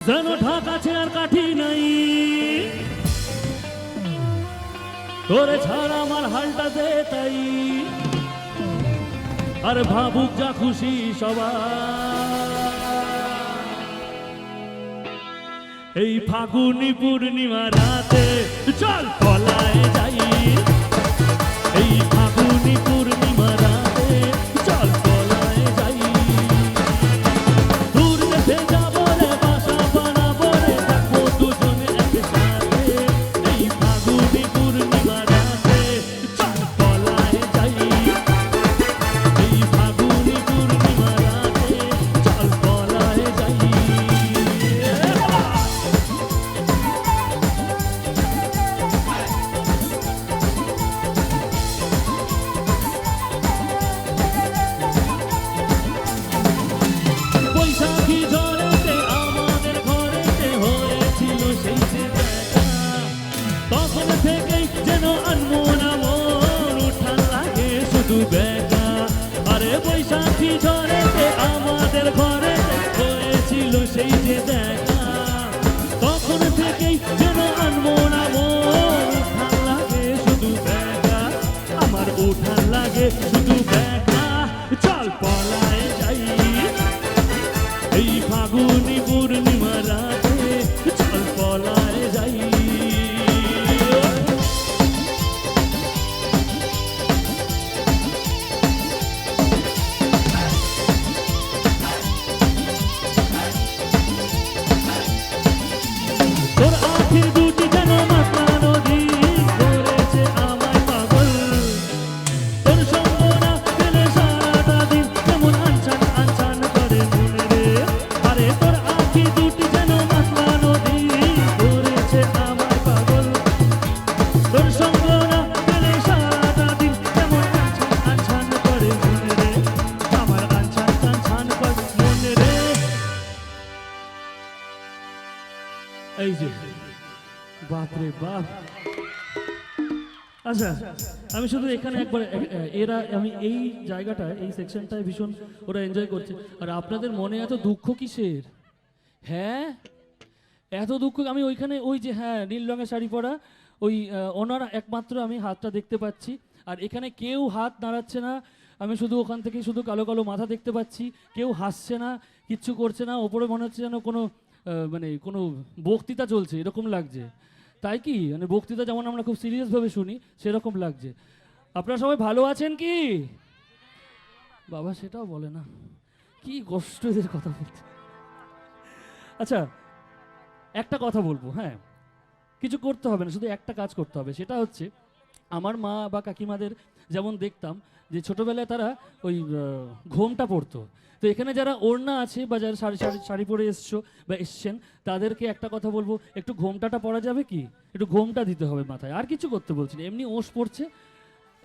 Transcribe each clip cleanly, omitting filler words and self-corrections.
যেন ঢাকা চেয়ার কাঠি নাই তোরে ছাড়া আমার হালটা দে তাই আর ভাবুক যা খুশি সবাই এই ফাগুনি পূর্ণিমা রাতে চল পলায় যাই এই ফাগুনি পূর্ণিমা রাতে চল পলায় যাই দূর দেশে যাবো রে বাসা বানাবো রে থাকবো দুজনে একসাথে এই ফাগুনি পূর্ণিমা রাতে চল পলায় যাই এই ফাগুনি পূর্ণিমা রাতে চল পলায় যাই বৈশাখী ঝড়েতে আমাদের ঘরে হয়েছিল সেই যে দেখা তখন থেকেই যেন আনবো না উঠান লাগে শুধু দেখা আমার উঠান লাগে শুধু দেখা চল পলায় যাই এই ফাগুনি পূর্ণিমা রাতে চল পলায় যাই এই যে বাপরে বাপ আচ্ছা আমি শুধু এখানে একবার এরা আমি এই জায়গাটায় এই সেকশনটায় ভীষণ ওরা এনজয় করছে আর আপনাদের মনে এত দুঃখ কিসের হ্যাঁ এত দুঃখ আমি ওইখানে ওই যে হ্যাঁ নীল রঙের শাড়ি পরা ওই ওনার একমাত্র আমি হাতটা দেখতে পাচ্ছি আর এখানে কেউ হাত নাড়াচ্ছে না আমি শুধু ওখান থেকে শুধু কালো কালো মাথা দেখতে পাচ্ছি কেউ হাসছে না কিচ্ছু করছে না ওপরে মনে হচ্ছে যেন কোনো মানে কোনো বক্তৃতা চলছে এরকম লাগছে তাই কি মানে বক্তৃতা যেমন আমরা খুব সিরিয়াসভাবে শুনি সেরকম লাগছে আপনারা সবাই ভালো আছেন কি বাবা সেটাও বলে না কি কষ্ট এদের কথা বলতে আচ্ছা একটা কথা বলবো হ্যাঁ কিছু করতে হবে না শুধু একটা কাজ করতে হবে সেটা হচ্ছে আমার মা বা কাকিমাদের যেমন দেখতাম যে ছোটোবেলায় তারা ওই ঘোমটা পরতো তো এখানে যারা ওড়না আছে বা যারা শাড়ি পরে এসছো বা এসছেন তাদেরকে একটা কথা বলবো একটু ঘোমটাটা পরা যাবে কি একটু ঘোমটা দিতে হবে মাথায় আর কিছু করতে বলছি না এমনি ওষ পড়ছে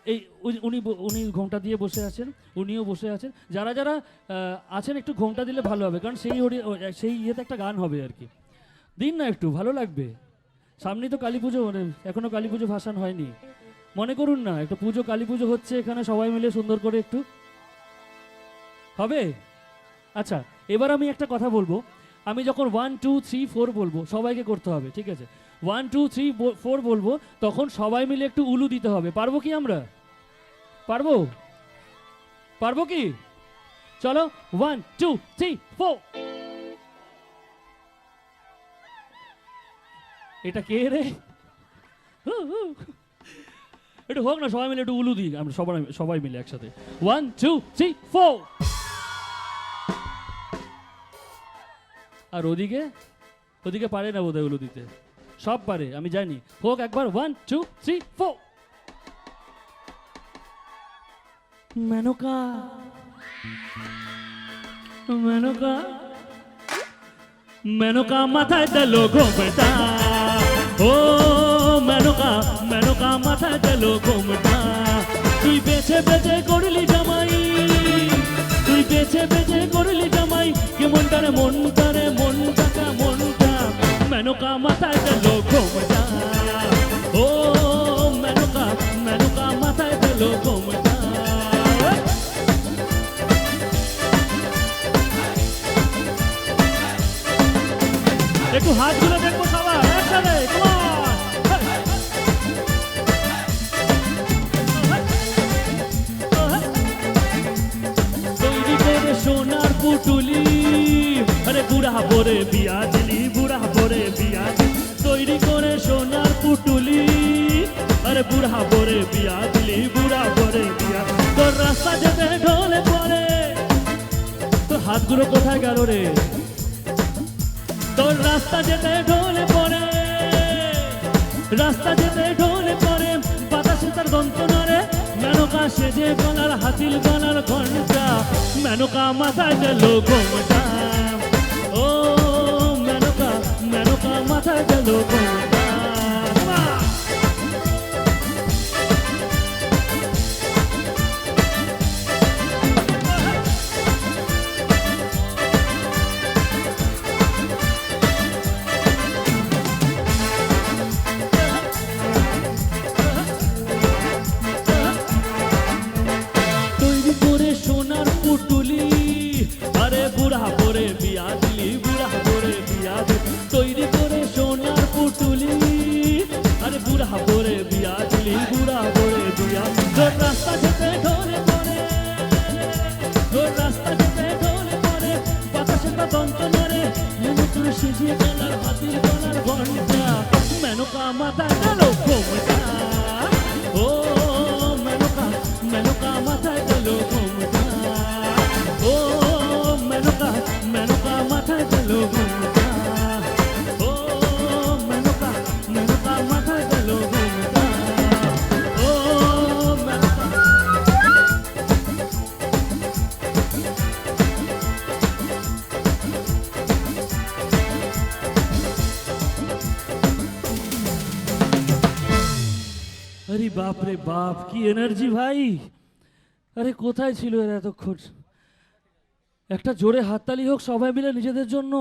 এই উনি ঘোমটা দিয়ে বসে আছেন উনিও বসে আছেন যারা যারা আছেন একটু ঘোমটা দিলে ভালো হবে কারণ সেই ইয়েতে একটা গান হবে আর কি দিন না একটু ভালো লাগবে সামনেই তো কালী পুজো মানে এখনো কালী পুজো ভাসান হয়নি মনে করুন না একটু পুজো কালী পুজো হচ্ছে এখানে সবাই মিলে সুন্দর করে একটু হবে আচ্ছা এবার আমি একটা কথা বলবো আমি যখন 1 2 3 4 বলবো সবাইকে করতে হবে ঠিক আছে 1 2 3 4 বলবো তখন সবাই মিলে একটু উলু দিতে হবে পারবো কি আমরা পারবো কি চলো 1 2 3 4 এটা কে রে একটু হোক না সবাই মিলে একটু উলু দিই আমরা সবাই মিলে একসাথে 1 2 3 4 আর ওদিকে পারে না বোধহয় উলু দিতে সব পারে আমি জানি হোক একবার 1 2 3 4 মেনকা মেনকা মেনকা মাথায় দিল ঘোমটা ও মেনকা মাথায় দিল ঘোমটা তুই বেছে বেছে করলি জামাই তুই বেছে বেছে করলি জামাই কেমনটারে মনটা মেনকা মাথায় দিল ঘোমটা ও মেনকা মাথায় দিল ঘোমটা একটু হাতগুলো দেখবো সবাই একসাথে, come on! তৈরি করে সোনার পুটুলি, আরে বুড়া পরে বিয়া দিলি, বুড়া পরে বিয়া দিলি, তৈরি করে সোনার পুটুলি, আরে বুড়া পরে বিয়া দিলি, বুড়া পরে বিয়া। তোর রাস্তা যেতে ঢলে পড়ে, তোর হাতগুলো কোথায় গেল রে? তোর রাস্তা যেতে ঢলে পড়ে, রাস্তা যেতে ঢলে পড়ে, বাতাসে তার গন্ত নড়ে, মেনকা সেজে গলার হাতিল গলার ঘন্টা, মেনকা মাথায় গেল ঘোমটা, ও মেনকা, মেনকা মাথায় গেল ঘোমটা। তৈরি করে সোনার পুটুলি, আরে বুড়া পরে বিয়া দিলি, বুড়া পরে বিয়া দিলি, তৈরি করে সোনার পুটুলি, আরে বুড়া পরে বিয়া দিলি, বুড়া পরে বিয়া। তোর রাস্তা যেতে ঢলে পড়ে, তোর রাস্তা যেতে ঢলে পড়ে, বাতাসে তা দন্ত নড়ে, মেনকা সেজে গলার হাতির গলার ঘন্টা, মেনকা মাথা গেল ঘোমটা, ও মেনকা, মেনকা মাথায় গেল ঘোমটা, ও মেনকা, মেনকা মাথায় গেল ঘোমটা, ও মেনকা, মেনকা মাথায় গেল ঘোমটা, ও মেনকা। আরে বাপ রে বাপ, কি এনার্জি ভাই! আরে কোথায় ছিল এরা এতক্ষণ? একটা জোরে হাততালি হোক সবাই মিলে নিজেদের জন্য।